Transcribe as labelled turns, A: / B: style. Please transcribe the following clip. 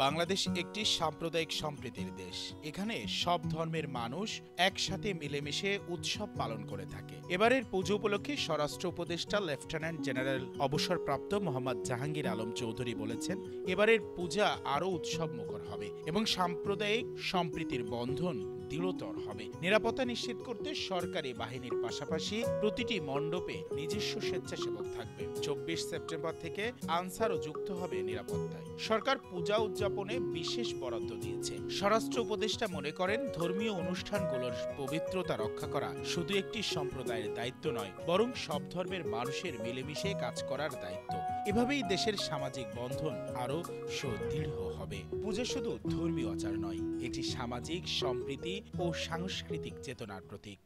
A: বাংলাদেশ একটি সাম্প্রদায়িক সম্প্রীতির দেশ। এখানে সব ধর্মের মানুষ একসাথে মিলেমিশে উৎসব পালন করে থাকে। এবারের পুজো উপলক্ষে স্বরাষ্ট্র উপদেষ্টা লেফটেন্যান্ট জেনারেল অবসরপ্রাপ্ত মোহাম্মদ জাহাঙ্গীর আলম চৌধুরী বলেছেন, এবারের পূজা আরও উৎসব মুখর হবে এবং সাম্প্রদায়িক সম্প্রীতির বন্ধন দৃঢ়তর হবে। নিরাপত্তা নিশ্চিত করতে সরকারি বাহিনীর পাশাপাশি প্রতিটি মণ্ডপে নিজস্ব স্বেচ্ছাসেবক থাকবে। 24 সেপ্টেম্বর থেকে আনসারও যুক্ত হবে নিরাপত্তায়। সরকার পূজা উদযাপনে বিশেষ বরাদ্দ দিয়েছে। স্বরাষ্ট্র উপদেষ্টা মনে করেন, ধর্মীয় অনুষ্ঠানগুলোর পবিত্রতা রক্ষা করা শুধু একটি সম্প্রদায়ের দায়িত্ব নয়, বরং সব ধর্মের মানুষের মিলেমিশে কাজ করার দায়িত্ব। এভাবেই দেশের সামাজিক বন্ধন আরও সুদৃঢ় হবে। পূজা শুধু ধর্মীয় আচার নয়, এটি সামাজিক সম্প্রীতি ও সাংস্কৃতিক চেতনার প্রতীক।